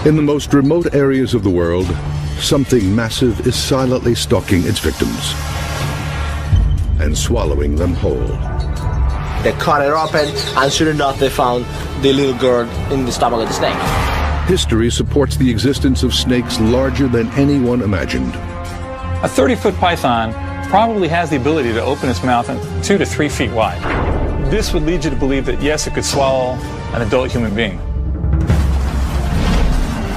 In the most remote areas of the world, something massive is silently stalking its victims and swallowing them whole. They cut it open, and sure enough, they found the little girl in the stomach of the snake. History supports the existence of snakes larger than anyone imagined. A 30-foot python probably has the ability to open its mouth 2 to 3 feet wide. This would lead you to believe that, yes, it could swallow an adult human being.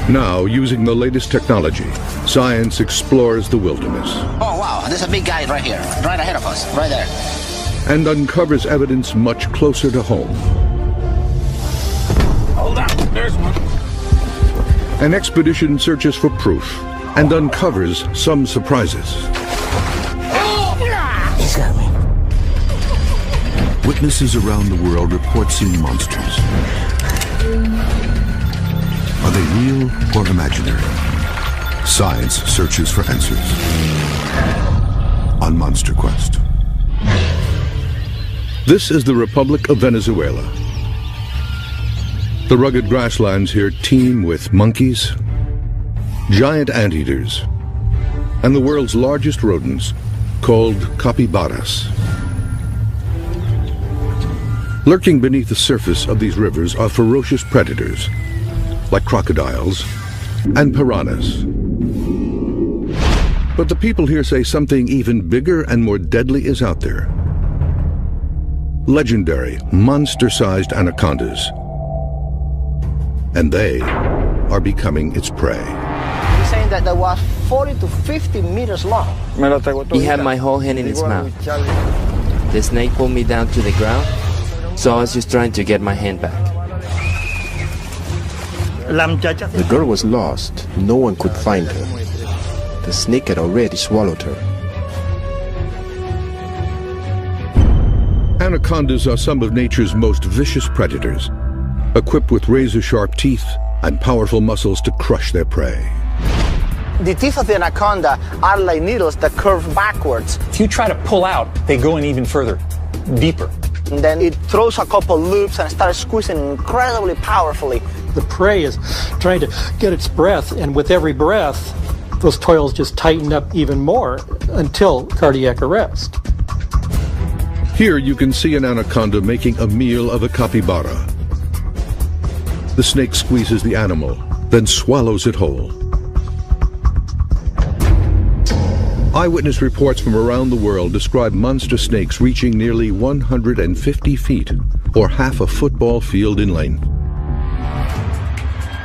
Now, using the latest technology, science explores the wilderness. Oh, wow, there's a big guy right here, right ahead of us, right there. And uncovers evidence much closer to home. Hold on, there's one. An expedition searches for proof and uncovers some surprises. He's got me. Witnesses around the world report seeing monsters. Are they real or imaginary? Science searches for answers on Monster Quest. This is the Republic of Venezuela. The rugged grasslands here teem with monkeys, giant anteaters, and the world's largest rodents, called capybaras. Lurking beneath the surface of these rivers are ferocious predators, like crocodiles and piranhas. But the people here say something even bigger and more deadly is out there. Legendary, monster-sized anacondas. And they are becoming its prey. He's saying that they was 40 to 50 meters long. He had my whole hand in his mouth. The snake pulled me down to the ground, so I was just trying to get my hand back. The girl was lost. No one could find her. The snake had already swallowed her. Anacondas are some of nature's most vicious predators, equipped with razor-sharp teeth and powerful muscles to crush their prey. The teeth of the anaconda are like needles that curve backwards. If you try to pull out, they go in even further, deeper. And then it throws a couple loops and starts squeezing incredibly powerfully. The prey is trying to get its breath, and with every breath, those toils just tighten up even more until cardiac arrest. Here you can see an anaconda making a meal of a capybara. The snake squeezes the animal, then swallows it whole. Eyewitness reports from around the world describe monster snakes reaching nearly 150 feet, or half a football field in length.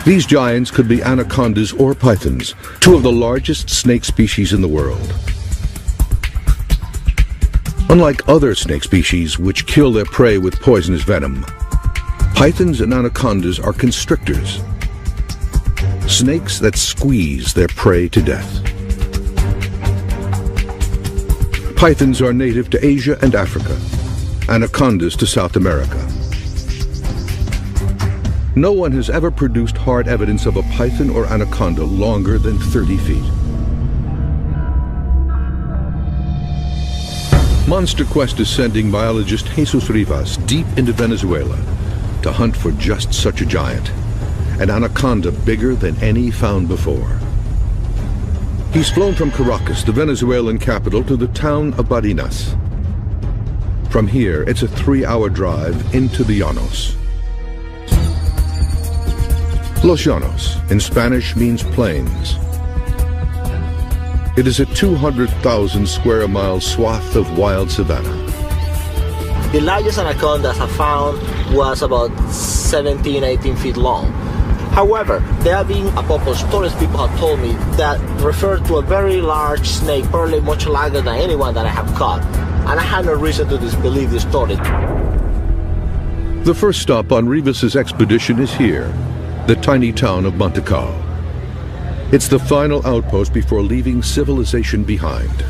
These giants could be anacondas or pythons, two of the largest snake species in the world. Unlike other snake species, which kill their prey with poisonous venom, pythons and anacondas are constrictors, snakes that squeeze their prey to death. Pythons are native to Asia and Africa, anacondas to South America. No one has ever produced hard evidence of a python or anaconda longer than 30 feet. Monster Quest is sending biologist Jesus Rivas deep into Venezuela to hunt for just such a giant, an anaconda bigger than any found before. He's flown from Caracas, the Venezuelan capital, to the town of Barinas. From here, it's a 3-hour drive into the Llanos. Los Llanos, in Spanish, means plains. It is a 200,000 square mile swath of wild savanna. The largest anacondas I found was about 17, 18 feet long. However, there have been a couple of stories people have told me that refer to a very large snake, probably much larger than anyone that I have caught. And I had no reason to disbelieve this story. The first stop on Rivas's expedition is here, the tiny town of Montecao. It's the final outpost before leaving civilization behind.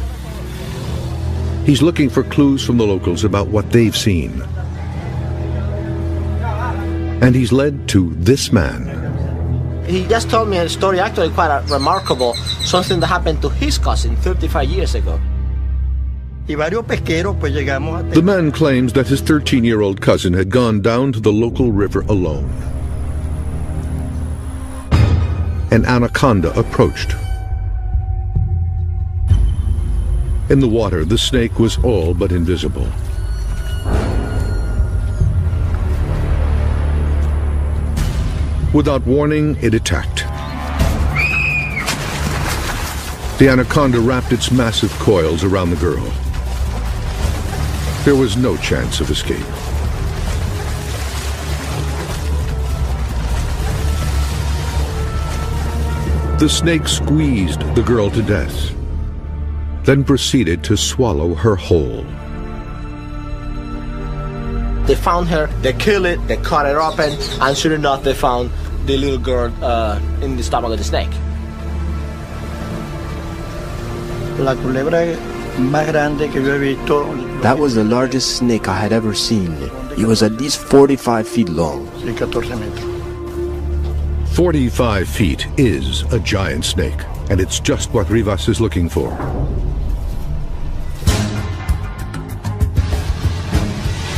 He's looking for clues from the locals about what they've seen. And he's led to this man. He just told me a story, actually quite remarkable, something that happened to his cousin 35 years ago. The man claims that his 13-year-old cousin had gone down to the local river alone. an anaconda approached. In the water, the snake was all but invisible. Without warning, it attacked. The anaconda wrapped its massive coils around the girl. There was no chance of escape. The snake squeezed the girl to death, then proceeded to swallow her whole. They found her, they killed it, they cut it open, and sure enough they found the little girl in the stomach of the snake. That was the largest snake I had ever seen. It was at least 45 feet long. 45 feet is a giant snake, and it's just what Rivas is looking for.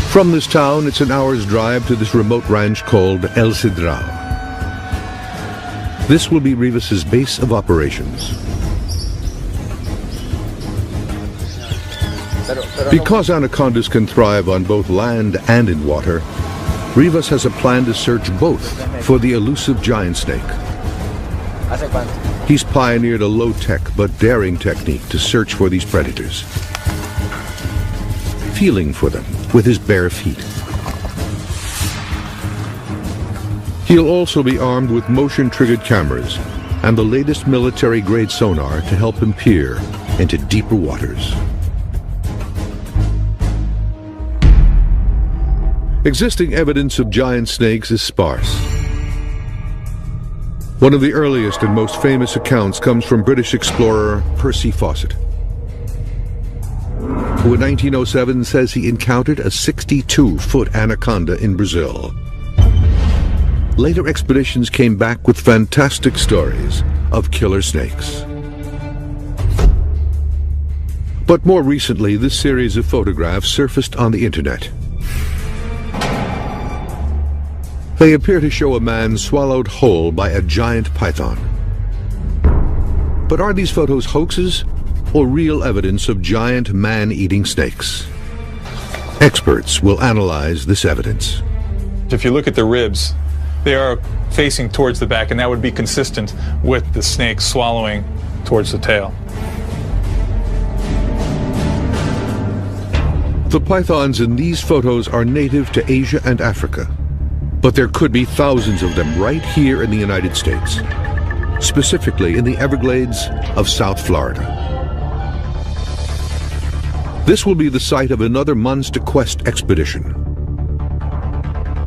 From this town, it's an hour's drive to this remote ranch called El Cedral. This will be Rivas's base of operations. Because anacondas can thrive on both land and in water, Rivas has a plan to search both for the elusive giant snake. He's pioneered a low-tech but daring technique to search for these predators, feeling for them with his bare feet. He'll also be armed with motion-triggered cameras and the latest military-grade sonar to help him peer into deeper waters. Existing evidence of giant snakes is sparse. One of the earliest and most famous accounts comes from British explorer Percy Fawcett, who in 1907 says he encountered a 62-foot anaconda in Brazil. Later expeditions came back with fantastic stories of killer snakes. But more recently, this series of photographs surfaced on the internet. They appear to show a man swallowed whole by a giant python. But are these photos hoaxes or real evidence of giant man-eating snakes? Experts will analyze this evidence. If you look at the ribs, they are facing towards the back, and that would be consistent with the snake swallowing towards the tail. The pythons in these photos are native to Asia and Africa, but there could be thousands of them right here in the United States, specifically in the Everglades of South Florida. This will be the site of another monster quest expedition.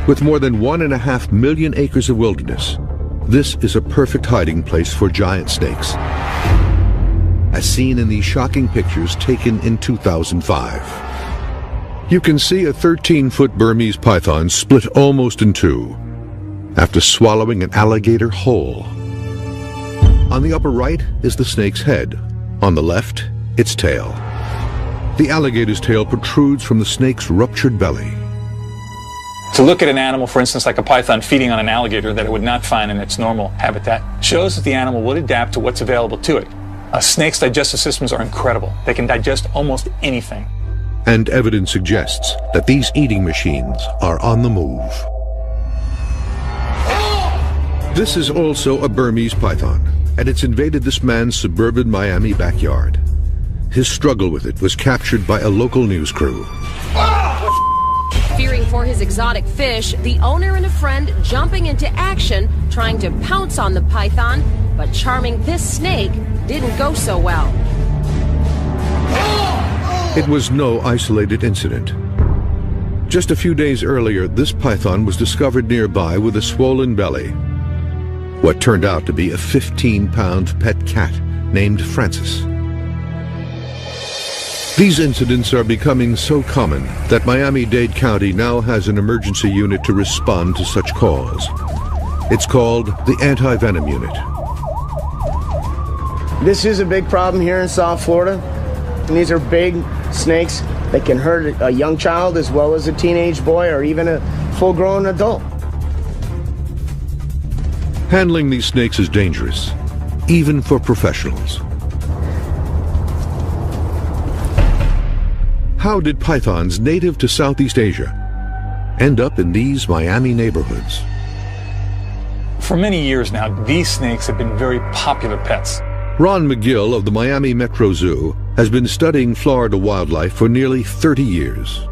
With more than 1.5 million acres of wilderness, this is a perfect hiding place for giant snakes, as seen in these shocking pictures taken in 2005. You can see a 13-foot Burmese python split almost in two after swallowing an alligator whole. On the upper right is the snake's head. On the left, its tail. The alligator's tail protrudes from the snake's ruptured belly. To look at an animal, for instance, like a python feeding on an alligator that it would not find in its normal habitat, shows that the animal would adapt to what's available to it. Snakes' digestive systems are incredible. They can digest almost anything. And evidence suggests that these eating machines are on the move. This is also a Burmese python, and it's invaded this man's suburban Miami backyard. His struggle with it was captured by a local news crew. Fearing for his exotic fish, the owner and a friend jumping into action, trying to pounce on the python, but charming this snake didn't go so well. It was no isolated incident. Just a few days earlier, this python was discovered nearby with a swollen belly. What turned out to be a 15-pound pet cat named Francis. These incidents are becoming so common that Miami-Dade County now has an emergency unit to respond to such calls. It's called the Anti-Venom Unit. This is a big problem here in South Florida. And these are big snakes that can hurt a young child as well as a teenage boy or even a full-grown adult. Handling these snakes is dangerous, even for professionals. How did pythons native to Southeast Asia end up in these Miami neighborhoods? For many years now, these snakes have been very popular pets. Ron McGill of the Miami Metro Zoo has been studying Florida wildlife for nearly 30 years.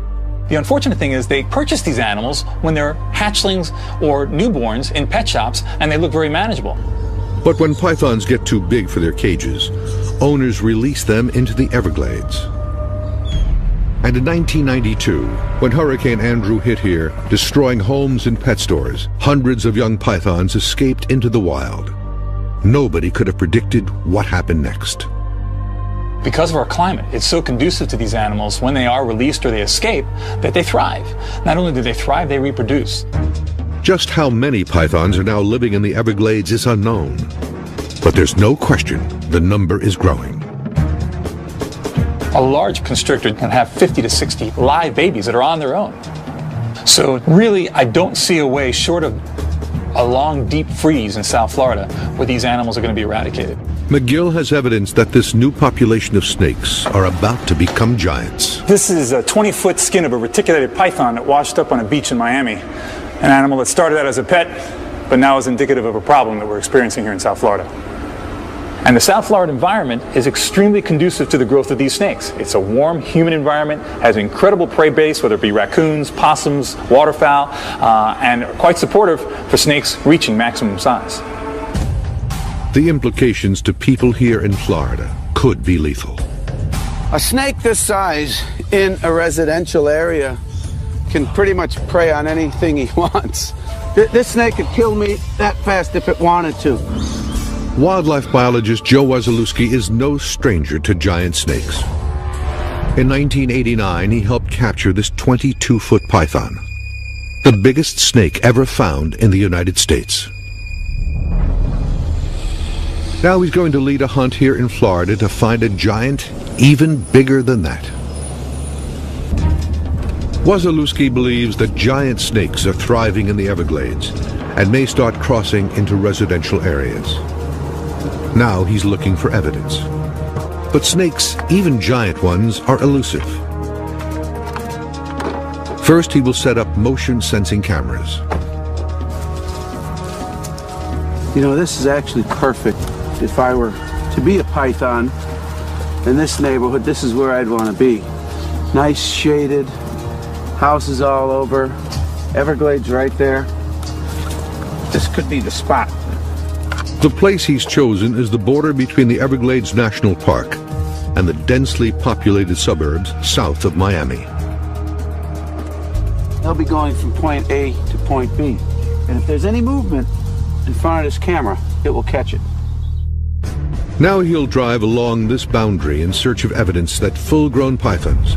The unfortunate thing is they purchase these animals when they're hatchlings or newborns in pet shops, and they look very manageable. But when pythons get too big for their cages, owners release them into the Everglades. And in 1992, when Hurricane Andrew hit here, destroying homes and pet stores, hundreds of young pythons escaped into the wild. Nobody could have predicted what happened next. Because of our climate, it's so conducive to these animals when they are released or they escape that they thrive. Not only do they thrive, they reproduce. Just how many pythons are now living in the Everglades is unknown. But there's no question the number is growing. A large constrictor can have 50 to 60 live babies that are on their own. So really, I don't see a way short of a long, deep freeze in South Florida where these animals are going to be eradicated. McGill has evidence that this new population of snakes are about to become giants. This is a 20-foot skin of a reticulated python that washed up on a beach in Miami. An animal that started out as a pet, but now is indicative of a problem that we're experiencing here in South Florida. And the South Florida environment is extremely conducive to the growth of these snakes. It's a warm, humid environment, has an incredible prey base, whether it be raccoons, possums, waterfowl, and quite supportive for snakes reaching maximum size. The implications to people here in Florida could be lethal. A snake this size in a residential area can pretty much prey on anything he wants. This snake could kill me that fast if it wanted to. Wildlife biologist Joe Wasilewski is no stranger to giant snakes. In 1989, he helped capture this 22-foot python, the biggest snake ever found in the United States. Now he's going to lead a hunt here in Florida to find a giant even bigger than that. Wasilewski believes that giant snakes are thriving in the Everglades and may start crossing into residential areas. Now he's looking for evidence. But snakes, even giant ones, are elusive. First, he will set up motion-sensing cameras. You know, this is actually perfect. If I were to be a python in this neighborhood, this is where I'd want to be. Nice shaded, houses all over, Everglades right there. This could be the spot. The place he's chosen is the border between the Everglades National Park and the densely populated suburbs south of Miami. They'll be going from point A to point B. And if there's any movement in front of this camera, it will catch it. Now he'll drive along this boundary in search of evidence that full-grown pythons,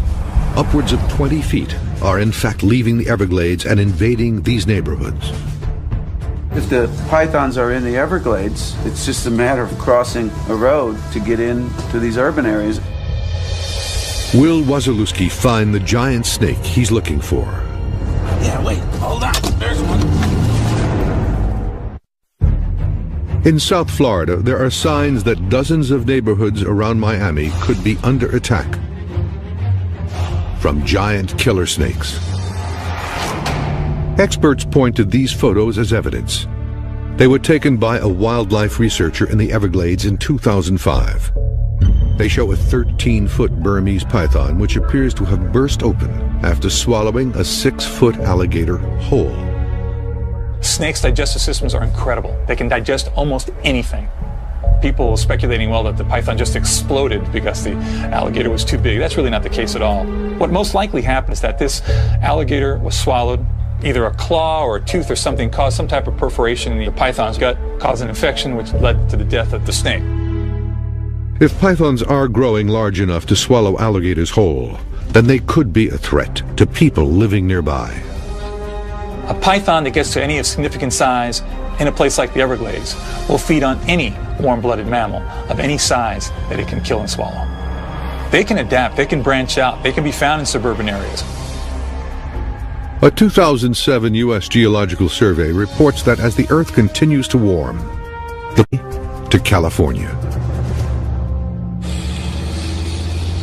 upwards of 20 feet, are in fact leaving the Everglades and invading these neighborhoods. If the pythons are in the Everglades, it's just a matter of crossing a road to get into these urban areas. Will Wasilewski find the giant snake he's looking for? Yeah, wait, hold on, there's one. In South Florida, there are signs that dozens of neighborhoods around Miami could be under attack from giant killer snakes. Experts point to these photos as evidence. They were taken by a wildlife researcher in the Everglades in 2005. They show a 13-foot Burmese python which appears to have burst open after swallowing a 6-foot alligator whole. Snakes' digestive systems are incredible. They can digest almost anything. People were speculating, well, that the python just exploded because the alligator was too big. That's really not the case at all. What most likely happened is that this alligator was swallowed. Either a claw or a tooth or something caused some type of perforation in the python's gut, caused an infection which led to the death of the snake. If pythons are growing large enough to swallow alligators whole, then they could be a threat to people living nearby. A python that gets to any significant size in a place like the Everglades will feed on any warm-blooded mammal of any size that it can kill and swallow. They can adapt, they can branch out, they can be found in suburban areas. A 2007 U.S. Geological Survey reports that as the Earth continues to warm, to California.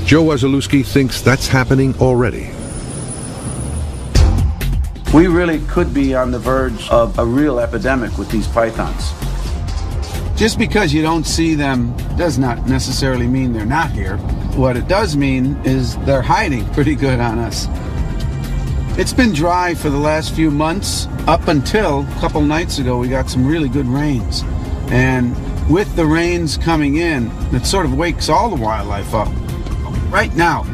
Joe Wasilewski thinks that's happening already. We really could be on the verge of a real epidemic with these pythons. Just because you don't see them does not necessarily mean they're not here. What it does mean is they're hiding pretty good on us. It's been dry for the last few months, up until a couple nights ago we got some really good rains. And with the rains coming in, it sort of wakes all the wildlife up. Right now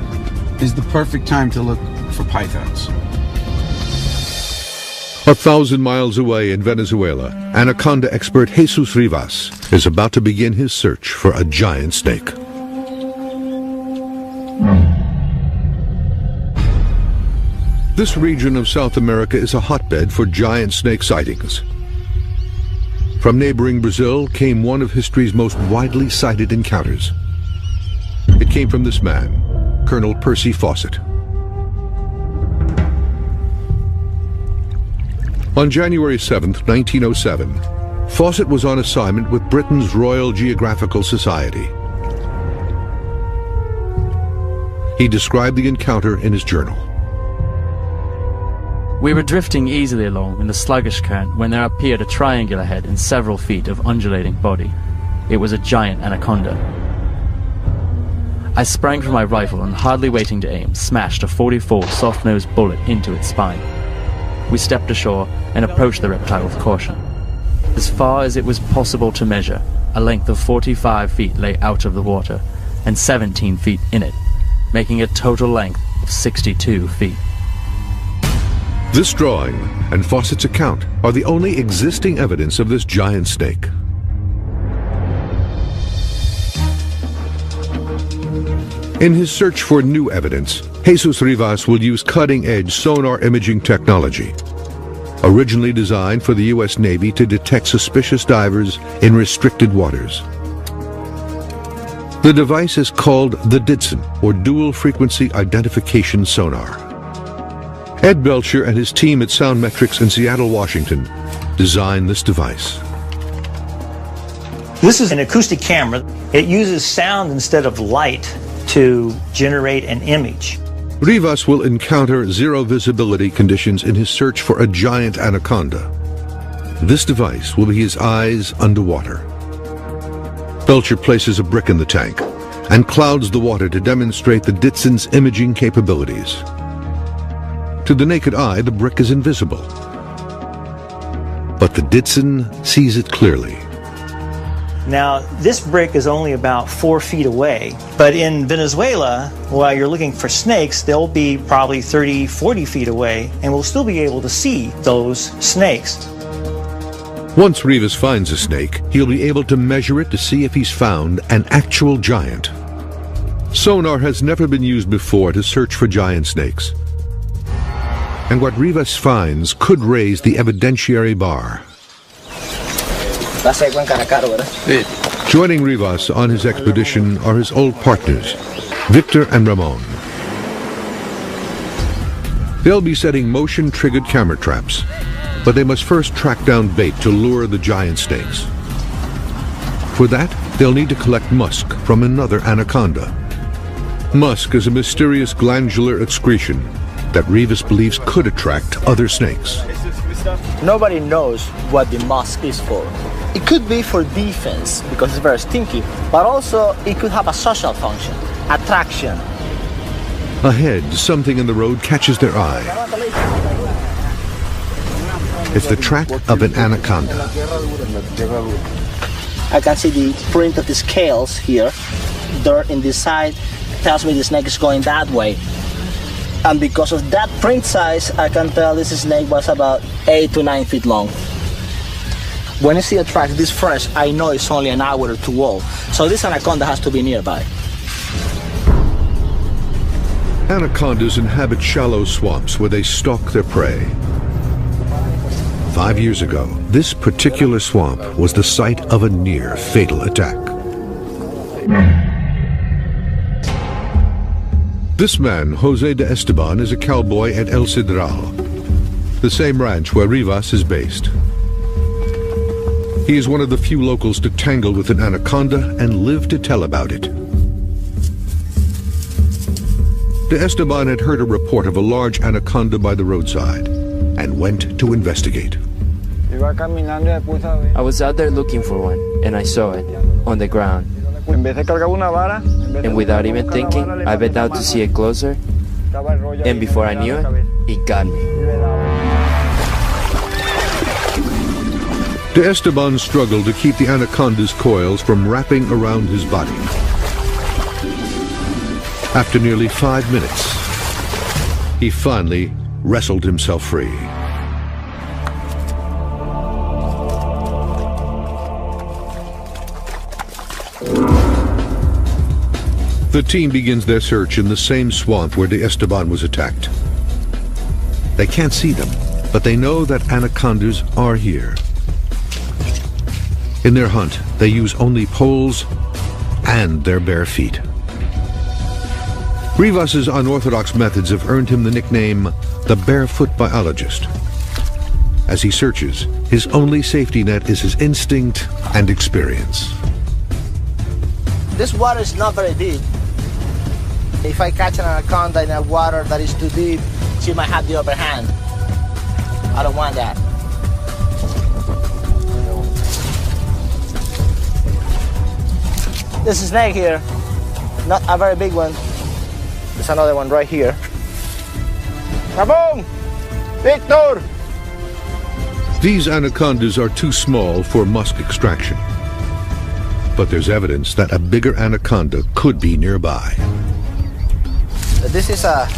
is the perfect time to look for pythons. 1,000 miles away in Venezuela, anaconda expert Jesus Rivas is about to begin his search for a giant snake. This region of South America is a hotbed for giant snake sightings. From neighboring Brazil came one of history's most widely cited encounters. It came from this man, Colonel Percy Fawcett. On January 7, 1907, Fawcett was on assignment with Britain's Royal Geographical Society. He described the encounter in his journal. We were drifting easily along in the sluggish current when there appeared a triangular head and several feet of undulating body. It was a giant anaconda. I sprang for my rifle and, hardly waiting to aim, smashed a .44 soft-nosed bullet into its spine. We stepped ashore and approached the reptile with caution. As far as it was possible to measure, a length of 45 feet lay out of the water and 17 feet in it, making a total length of 62 feet. This drawing and Fawcett's account are the only existing evidence of this giant snake. In his search for new evidence, Jesus Rivas will use cutting-edge sonar imaging technology, originally designed for the U.S. Navy to detect suspicious divers in restricted waters. The device is called the DIDSON, or Dual Frequency Identification Sonar. Ed Belcher and his team at Soundmetrics in Seattle, Washington, designed this device. This is an acoustic camera. It uses sound instead of light to generate an image. Rivas will encounter zero visibility conditions in his search for a giant anaconda. This device will be his eyes underwater. Belcher places a brick in the tank and clouds the water to demonstrate the DIDSON's imaging capabilities. To the naked eye, the brick is invisible, but the DIDSON sees it clearly. Now, this brick is only about 4 feet away, but in Venezuela, while you're looking for snakes, they'll be probably 30, 40 feet away, and we'll still be able to see those snakes. Once Rivas finds a snake, he'll be able to measure it to see if he's found an actual giant. Sonar has never been used before to search for giant snakes, and what Rivas finds could raise the evidentiary bar. Joining Rivas on his expedition are his old partners, Victor and Ramon. They'll be setting motion-triggered camera traps, but they must first track down bait to lure the giant snakes. For that, they'll need to collect musk from another anaconda. Musk is a mysterious glandular excretion that Rivas believes could attract other snakes. Nobody knows what the musk is for. It could be for defense because it's very stinky, but also it could have a social function, attraction. Ahead, something in the road catches their eye. It's the track of an anaconda. I can see the print of the scales here. Dirt in this side tells me the snake is going that way. And because of that print size, I can tell this snake was about 8 to 9 feet long. When I see a track this fresh, I know it's only an hour or two old. So this anaconda has to be nearby. Anacondas inhabit shallow swamps where they stalk their prey. 5 years ago, this particular swamp was the site of a near-fatal attack. This man, Jose de Esteban, is a cowboy at El Cedral. the same ranch where Rivas is based. He is one of the few locals to tangle with an anaconda and live to tell about it. De Esteban had heard a report of a large anaconda by the roadside and went to investigate. I was out there looking for one, and I saw it on the ground. And without even thinking, I bent out to see it closer, and before I knew it, it got me. De Esteban struggled to keep the anaconda's coils from wrapping around his body. After nearly 5 minutes, he finally wrestled himself free. The team begins their search in the same swamp where De Esteban was attacked. They can't see them, but they know that anacondas are here. In their hunt, they use only poles and their bare feet. Rivas's unorthodox methods have earned him the nickname the Barefoot Biologist. As he searches, his only safety net is his instinct and experience. This water is not very deep. If I catch an anaconda in a water that is too deep, she might have the upper hand. I don't want that. There's a snake here, not a very big one. There's another one right here. Rabong! Victor! These anacondas are too small for musk extraction. But there's evidence that a bigger anaconda could be nearby. This is a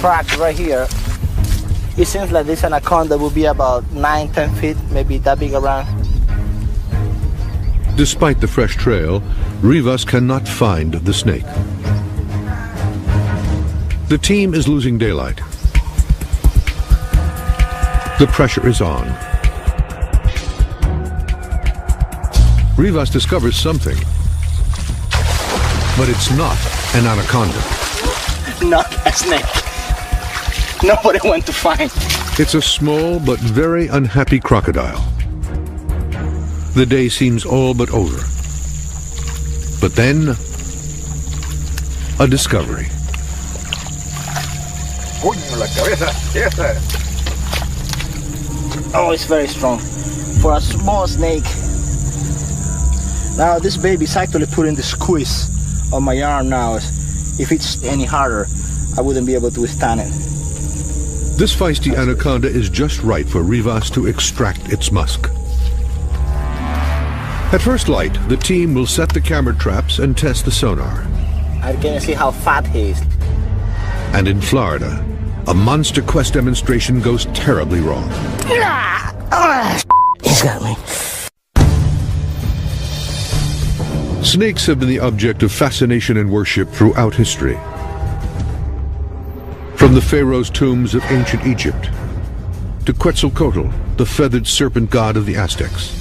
crack right here. It seems like this anaconda will be about 9-10 feet, maybe that big around. Despite the fresh trail, Rivas cannot find the snake. The team is losing daylight. The pressure is on. Rivas discovers something, but it's not an anaconda. Not a snake. Nobody went to find. It's a small but very unhappy crocodile. The day seems all but over. But then, a discovery. Oh, it's very strong. For a small snake. Now this baby's actually putting the squeeze on my arm now. If it's any harder, I wouldn't be able to withstand it. This feisty anaconda is just right for Rivas to extract its musk. At first light, the team will set the camera traps and test the sonar. I can see how fat he is. And in Florida, a monster quest demonstration goes terribly wrong. He's got me. Snakes have been the object of fascination and worship throughout history. From the pharaoh's tombs of ancient Egypt, to Quetzalcoatl, the feathered serpent god of the Aztecs,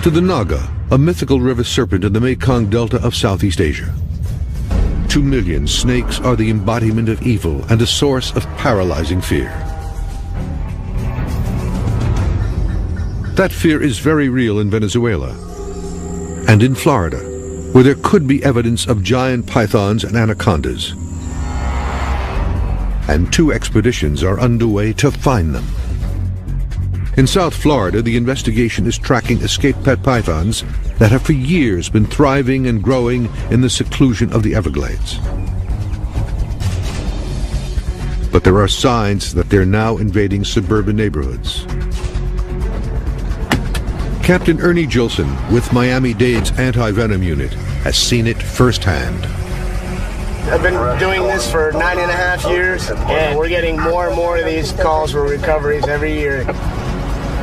to the Naga, a mythical river serpent in the Mekong Delta of Southeast Asia. To millions, snakes are the embodiment of evil and a source of paralyzing fear. That fear is very real in Venezuela and in Florida, where there could be evidence of giant pythons and anacondas. And 2 expeditions are underway to find them. In South Florida, the investigation is tracking escaped pet pythons that have for years been thriving and growing in the seclusion of the Everglades. But there are signs that they're now invading suburban neighborhoods. Captain Ernie Gilson, with Miami-Dade's anti-venom unit, has seen it firsthand. I've been doing this for 9.5 years, and we're getting more and more of these calls for recoveries every year.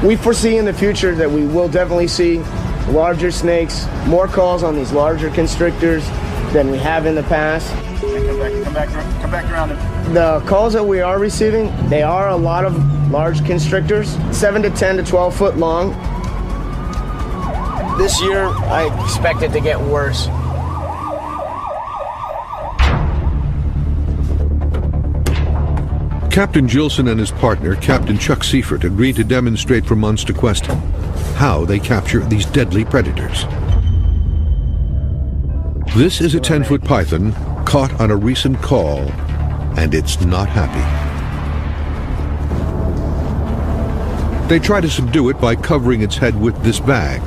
We foresee in the future that we will definitely see larger snakes, more calls on these larger constrictors than we have in the past. Come back around. The calls that we are receiving, they are a lot of large constrictors, 7 to 10 to 12 foot long. This year, I expect it to get worse. Captain Gilson and his partner, Captain Chuck Seifert, agreed to demonstrate for months to Quest how they capture these deadly predators. This is a 10-foot python caught on a recent call, and it's not happy. They try to subdue it by covering its head with this bag.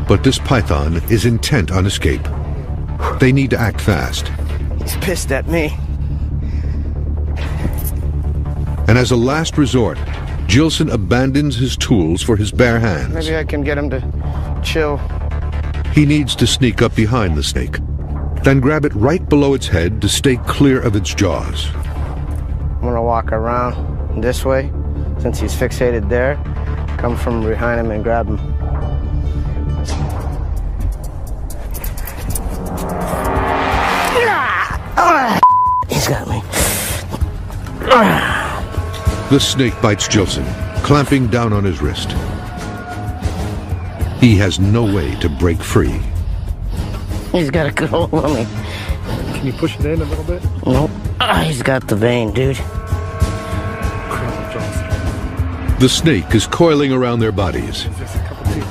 But this python is intent on escape. They need to act fast. He's pissed at me. And as a last resort, Gilson abandons his tools for his bare hands. Maybe I can get him to chill. He needs to sneak up behind the snake, then grab it right below its head to stay clear of its jaws. I'm gonna walk around this way, since he's fixated there. Come from behind him and grab him. He's got me. The snake bites Gilson, clamping down on his wrist. He has no way to break free. He's got a good hold on me. Can you push it in a little bit? Nope. He's got the vein, dude. The snake is coiling around their bodies.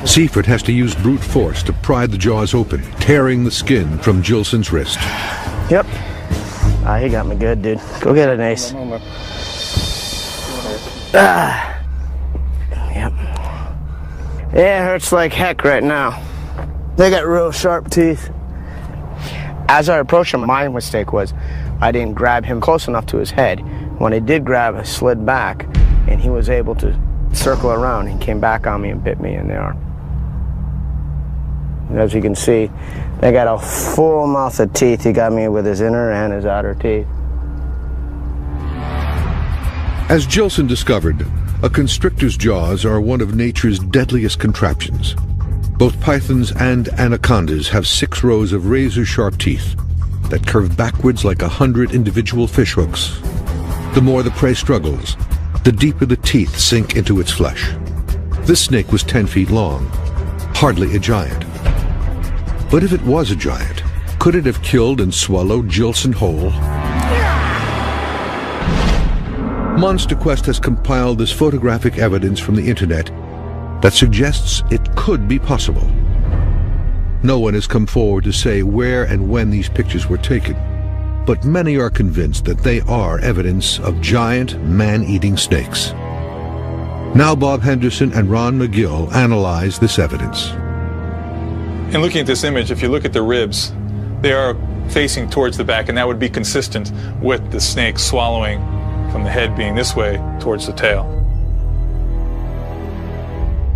Seifert has to use brute force to pry the jaws open, tearing the skin from Gilson's wrist. Yep. He got me good, dude. Go get it, Ace. Yep. Yeah, it hurts like heck right now. They got real sharp teeth. As I approached him, my mistake was I didn't grab him close enough to his head. When I did grab, I slid back, and he was able to circle around and came back on me and bit me in the arm. As you can see, they got a full mouth of teeth. He got me with his inner and his outer teeth. As Gilson discovered, a constrictor's jaws are one of nature's deadliest contraptions. Both pythons and anacondas have 6 rows of razor-sharp teeth that curve backwards like 100 individual fishhooks. The more the prey struggles, the deeper the teeth sink into its flesh. This snake was 10 feet long, hardly a giant. But if it was a giant, could it have killed and swallowed Gilson whole? Monster Quest has compiled this photographic evidence from the internet that suggests it could be possible. No one has come forward to say where and when these pictures were taken, but many are convinced that they are evidence of giant man-eating snakes. Now Bob Henderson and Ron McGill analyze this evidence. In looking at this image, if you look at the ribs, they are facing towards the back, and that would be consistent with the snake swallowing from the head being this way towards the tail.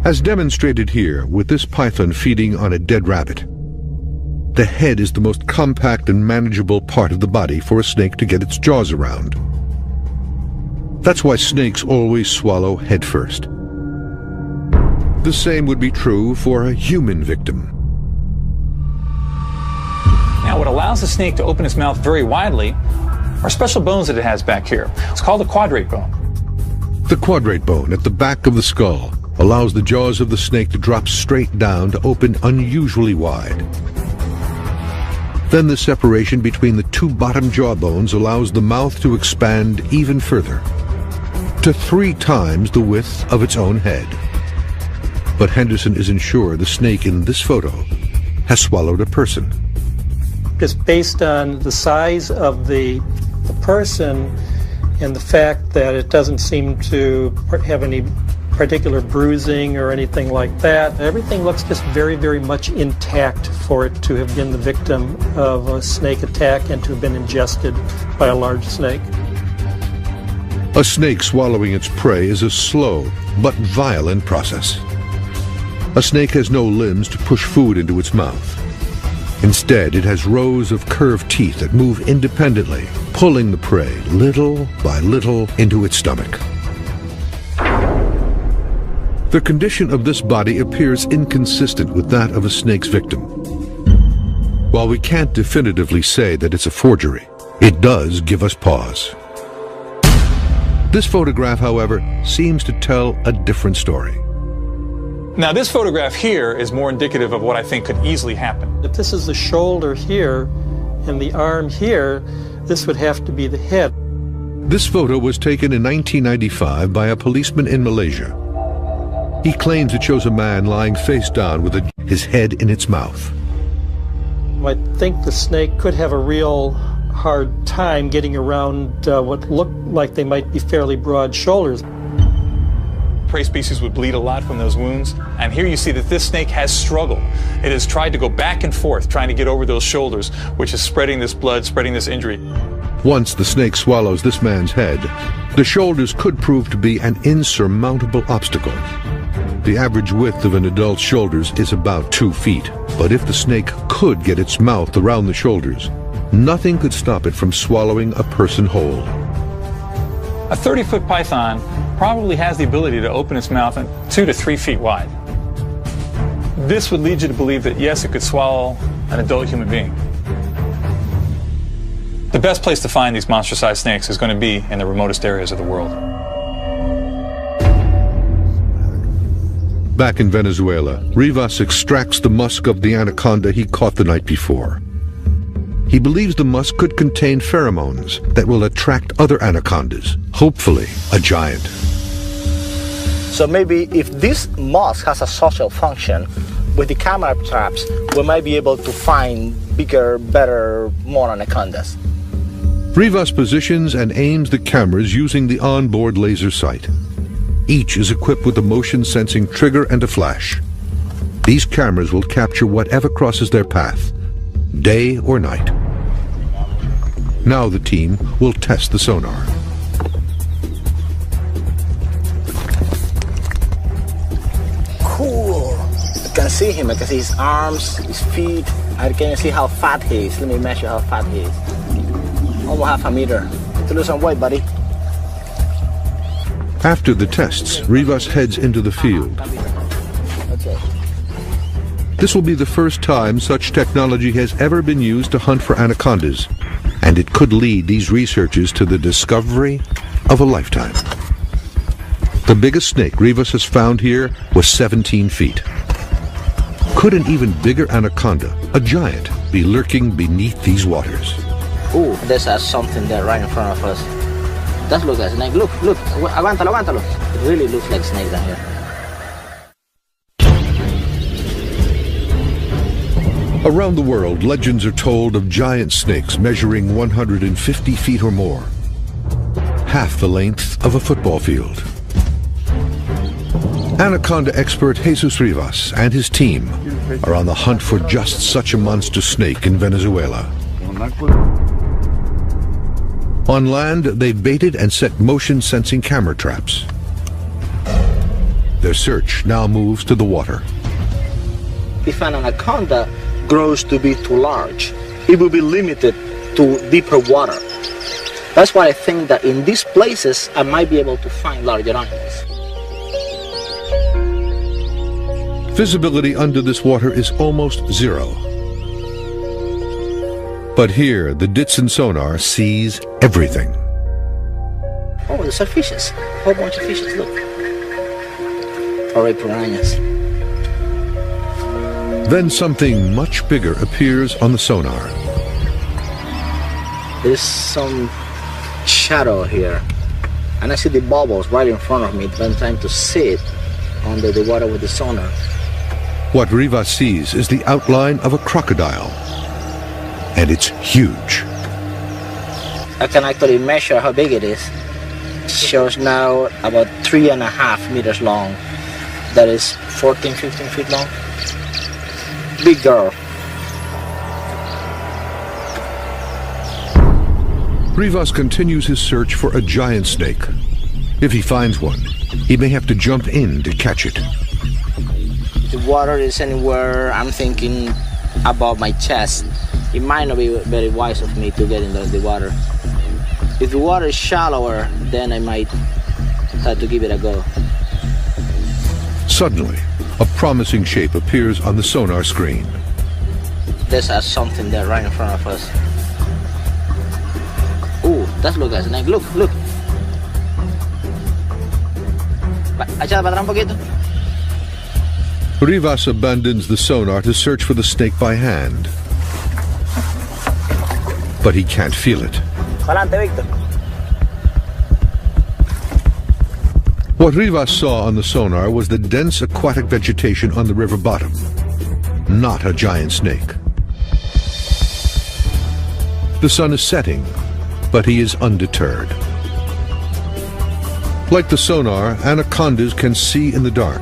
As demonstrated here with this python feeding on a dead rabbit, the head is the most compact and manageable part of the body for a snake to get its jaws around. That's why snakes always swallow head first. The same would be true for a human victim. Now, what allows the snake to open its mouth very widely are special bones that it has back here. It's called the quadrate bone. The quadrate bone at the back of the skull allows the jaws of the snake to drop straight down to open unusually wide. Then the separation between the 2 bottom jaw bones allows the mouth to expand even further, to 3 times the width of its own head. But Henderson isn't sure the snake in this photo has swallowed a person. Just based on the size of the person and the fact that it doesn't seem to have any particular bruising or anything like that, everything looks just very, very much intact for it to have been the victim of a snake attack and to have been ingested by a large snake. A snake swallowing its prey is a slow but violent process. A snake has no limbs to push food into its mouth. Instead, it has rows of curved teeth that move independently, pulling the prey little by little into its stomach. The condition of this body appears inconsistent with that of a snake's victim. While we can't definitively say that it's a forgery, it does give us pause. This photograph, however, seems to tell a different story. Now, this photograph here is more indicative of what I think could easily happen. If this is the shoulder here and the arm here, this would have to be the head. This photo was taken in 1995 by a policeman in Malaysia. He claims it shows a man lying face down with his head in its mouth. I think the snake could have a real hard time getting around what looked like they might be fairly broad shoulders. Prey species would bleed a lot from those wounds, and here you see that this snake has struggled. It has tried to go back and forth, trying to get over those shoulders, which is spreading this blood, spreading this injury. Once the snake swallows this man's head, the shoulders could prove to be an insurmountable obstacle. The average width of an adult's shoulders is about 2 feet, but if the snake could get its mouth around the shoulders, nothing could stop it from swallowing a person whole. A 30-foot python probably has the ability to open its mouth 2 to 3 feet wide. This would lead you to believe that, yes, it could swallow an adult human being. The best place to find these monster-sized snakes is going to be in the remotest areas of the world. Back in Venezuela, Rivas extracts the musk of the anaconda he caught the night before. He believes the musk could contain pheromones that will attract other anacondas, hopefully a giant. So maybe if this musk has a social function, with the camera traps, we might be able to find bigger, better, more anacondas. Rivas positions and aims the cameras using the onboard laser sight. Each is equipped with a motion-sensing trigger and a flash. These cameras will capture whatever crosses their path, day or night. Now the team will test the sonar. Cool. I can see him. I can see his arms, his feet. I can see how fat he is. Let me measure how fat he is. Almost half a meter. To lose some weight, buddy. After the tests, Rivas heads into the field. Okay. This will be the first time such technology has ever been used to hunt for anacondas, and it could lead these researchers to the discovery of a lifetime. The biggest snake Rivas has found here was 17 feet. Could an even bigger anaconda, a giant, be lurking beneath these waters? Ooh, there's something there right in front of us. That looks like a snake. Look, look. Aguántalo, aguántalo. It really looks like a snake down here. Around the world, legends are told of giant snakes measuring 150 feet or more, half the length of a football field. Anaconda expert Jesus Rivas and his team are on the hunt for just such a monster snake in Venezuela. On land, they've baited and set motion-sensing camera traps. Their search now moves to the water. If an anaconda grows to be too large, it will be limited to deeper water. That's why I think that in these places, I might be able to find larger animals. Visibility under this water is almost zero. But here, the Ditson sonar sees everything. Oh, there's fishes. A whole bunch of fishes, look. Or piranhas. Then something much bigger appears on the sonar. There's some shadow here. And I see the bubbles right in front of me, but I'm trying to see it under the water with the sonar. What Rivas sees is the outline of a crocodile. And it's huge. I can actually measure how big it is. It shows now about 3.5 meters long. That is 14, 15 feet long. Big girl. Rivas continues his search for a giant snake. If he finds one, he may have to jump in to catch it. The water is anywhere, I'm thinking, above my chest. It might not be very wise of me to get into the water. If the water is shallower, then I might have to give it a go. Suddenly, a promising shape appears on the sonar screen. There's something there right in front of us. Ooh, that looks like a snake. Look, look. Echada para atrás un poquito. Rivas abandons the sonar to search for the snake by hand. But he can't feel it. Adelante, Víctor. What Rivas saw on the sonar was the dense aquatic vegetation on the river bottom, not a giant snake. The sun is setting, but he is undeterred. Like the sonar, anacondas can see in the dark,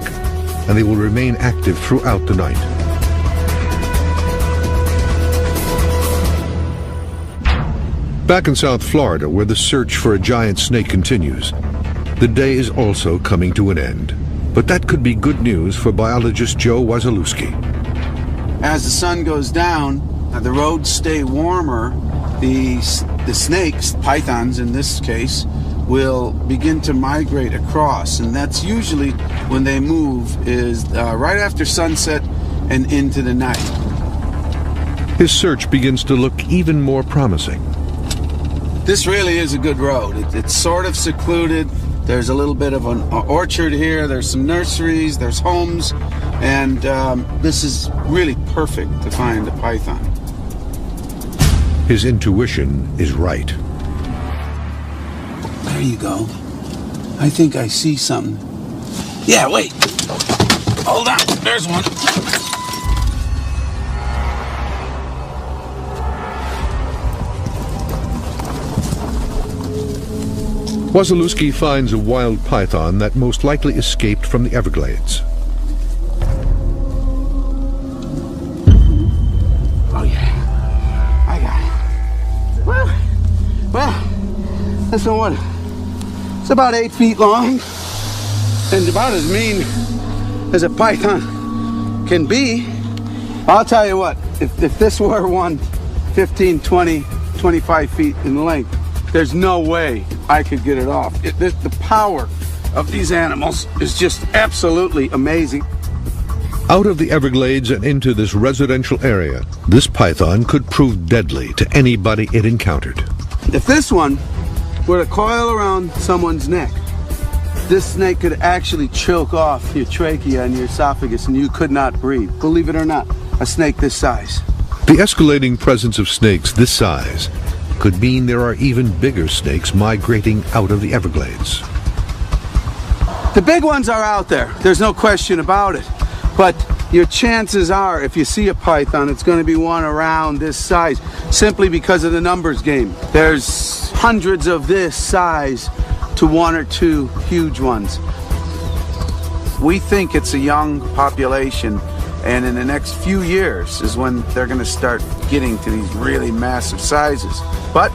and they will remain active throughout the night. Back in South Florida, where the search for a giant snake continues, the day is also coming to an end. But that could be good news for biologist Joe Wasilewski. As the sun goes down, the roads stay warmer, the snakes, pythons in this case, will begin to migrate across, and that's usually when they move is right after sunset and into the night. His search begins to look even more promising. This really is a good road. It's sort of secluded. There's a little bit of an orchard here. There's some nurseries, there's homes, and this is really perfect to find a python. His intuition is right. There you go. I think I see something. Yeah, wait. Hold on. There's one. Wasilewski finds a wild python that most likely escaped from the Everglades. Oh yeah, I got it. Well, this one, it's about 8 feet long and about as mean as a python can be. I'll tell you what, if this were one 15, 20, 25 feet in length, there's no way I could get it off. The power of these animals is just absolutely amazing. Out of the Everglades and into this residential area, this python could prove deadly to anybody it encountered. If this one were to coil around someone's neck, this snake could actually choke off your trachea and your esophagus and you could not breathe. Believe it or not, a snake this size. The escalating presence of snakes this size could mean there are even bigger snakes migrating out of the Everglades. The big ones are out there, there's no question about it. But your chances are, if you see a python, it's going to be one around this size, simply because of the numbers game. There's hundreds of this size to 1 or 2 huge ones. We think it's a young population, and in the next few years is when they're going to start getting to these really massive sizes. But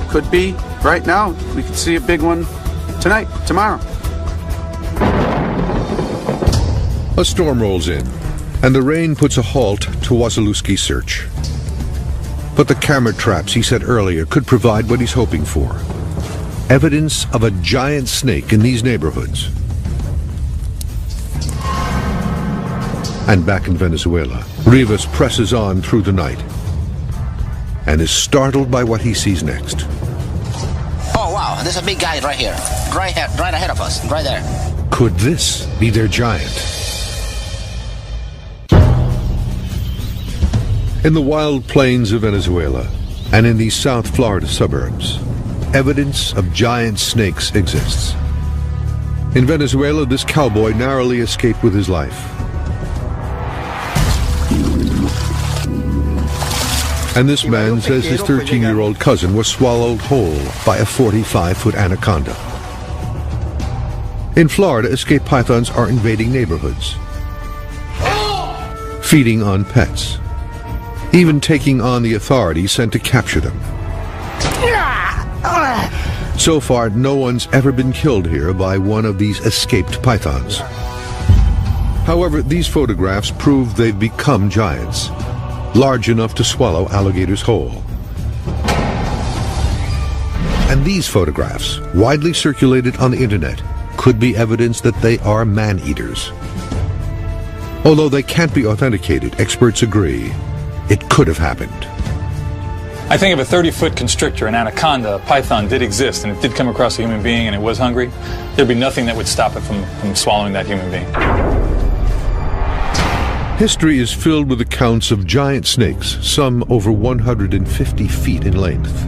could be right now. We could see a big one tonight, tomorrow. A storm rolls in, and the rain puts a halt to Wasilewski's search. But the camera traps he set earlier could provide what he's hoping for: evidence of a giant snake in these neighborhoods. And back in Venezuela, Rivas presses on through the night and is startled by what he sees next. Oh wow, there's a big guy right here, right ahead of us, right there. Could this be their giant? In the wild plains of Venezuela and in these South Florida suburbs, evidence of giant snakes exists. In Venezuela, this cowboy narrowly escaped with his life. And this man says his 13-year-old cousin was swallowed whole by a 45-foot anaconda. In Florida, escaped pythons are invading neighborhoods, feeding on pets, even taking on the authorities sent to capture them. So far, no one's ever been killed here by one of these escaped pythons. However, these photographs prove they've become giants, large enough to swallow alligators whole. And these photographs, widely circulated on the internet, could be evidence that they are man-eaters. Although they can't be authenticated, experts agree it could have happened. I think if a 30-foot constrictor, an anaconda, a python did exist and it did come across a human being and it was hungry, there'd be nothing that would stop it from swallowing that human being. History is filled with accounts of giant snakes, some over 150 feet in length.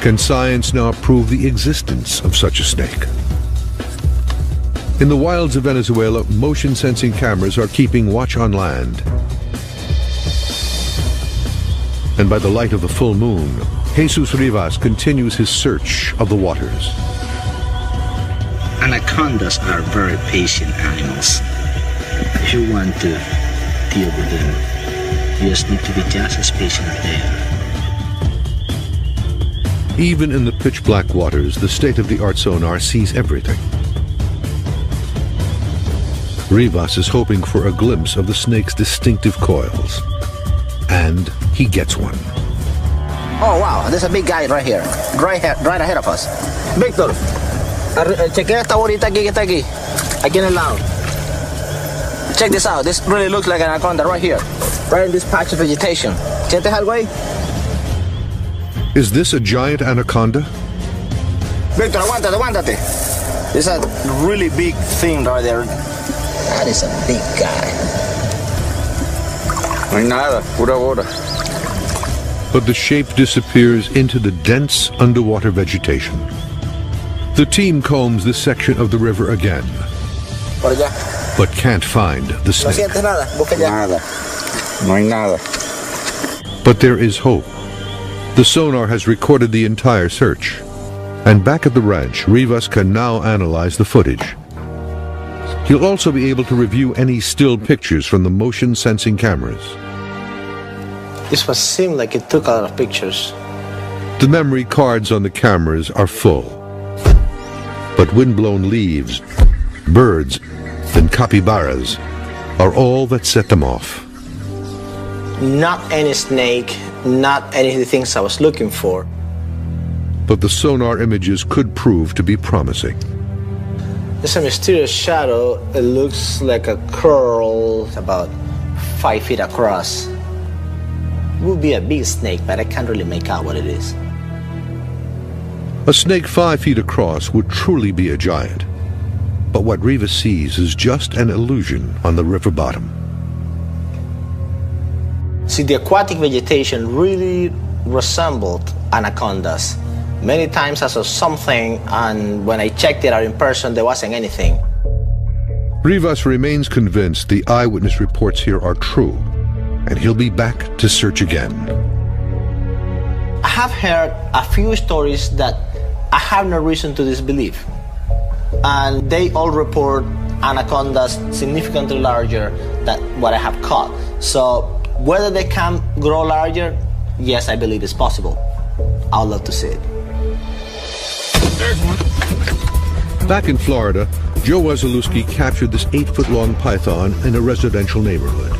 Can science now prove the existence of such a snake? In the wilds of Venezuela, motion-sensing cameras are keeping watch on land. And by the light of the full moon, Jesus Rivas continues his search of the waters. Anacondas are very patient animals. If you want to deal with them, you just need to be just as patient as they are. Even in the pitch-black waters, the state-of-the-art sonar sees everything. Rivas is hoping for a glimpse of the snake's distinctive coils. And he gets one. Oh wow, there's a big guy right here, right ahead of us. Víctor, chequea esta bolita aquí que está aquí en el lado. Check this out, this really looks like an anaconda right here, right in this patch of vegetation. ¿Sientes algo ahí? Is this a giant anaconda? Víctor, aguántate. There's a really big thing right there. That is a big guy. No hay nada, pura bola. But the shape disappears into the dense underwater vegetation. The team combs this section of the river again, Por allá. but can't find the No snake. sientes nada, busca allá. Nada. No hay nada. But there is hope. The sonar has recorded the entire search. And back at the ranch, Rivas can now analyze the footage. He'll also be able to review any still pictures from the motion-sensing cameras. This must seem like it took a lot of pictures. The memory cards on the cameras are full. But windblown leaves, birds, and capybaras are all that set them off. Not any snake, not any of the things I was looking for. But the sonar images could prove to be promising. There's a mysterious shadow. It looks like a curl about 5 feet across. It would be a big snake, but I can't really make out what it is. A snake 5 feet across would truly be a giant. But what Rivas sees is just an illusion on the river bottom. See, the aquatic vegetation really resembled anacondas. Many times I saw something, and when I checked it out in person, there wasn't anything. Rivas remains convinced the eyewitness reports here are true, and he'll be back to search again. I have heard a few stories that I have no reason to disbelieve, and they all report anacondas significantly larger than what I have caught. So whether they can grow larger, yes, I believe it's possible. I'd love to see it. Back in Florida, Joe Wasilewski captured this 8-foot-long python in a residential neighborhood.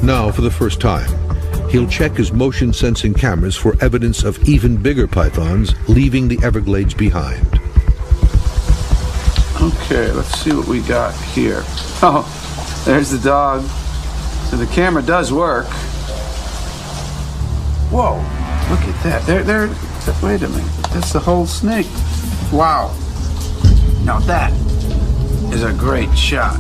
Now, for the first time, he'll check his motion-sensing cameras for evidence of even bigger pythons leaving the Everglades behind. Okay, let's see what we got here. Oh, there's the dog. So the camera does work. Whoa, look at that. Wait a minute. That's the whole snake. Wow. Now that is a great shot.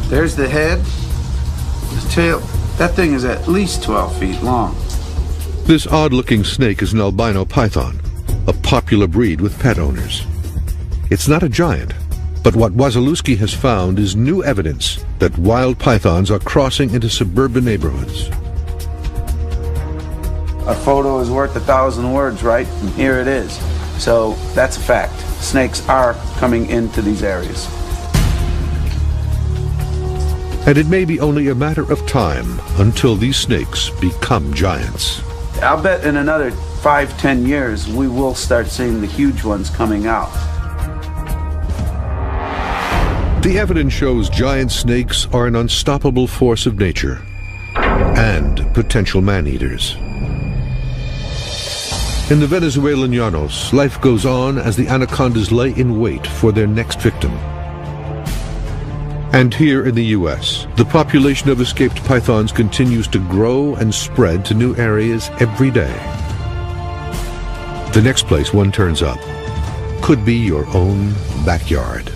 There's the head, the tail. That thing is at least 12 feet long. This odd-looking snake is an albino python, a popular breed with pet owners. It's not a giant, but what Wasilewski has found is new evidence that wild pythons are crossing into suburban neighborhoods. A photo is worth 1,000 words, right? And here it is. So that's a fact. Snakes are coming into these areas. And it may be only a matter of time until these snakes become giants. I'll bet in another 5-10 years we will start seeing the huge ones coming out. The evidence shows giant snakes are an unstoppable force of nature and potential man-eaters. In the Venezuelan llanos, life goes on as the anacondas lay in wait for their next victim. And here in the U.S., the population of escaped pythons continues to grow and spread to new areas every day. The next place one turns up could be your own backyard.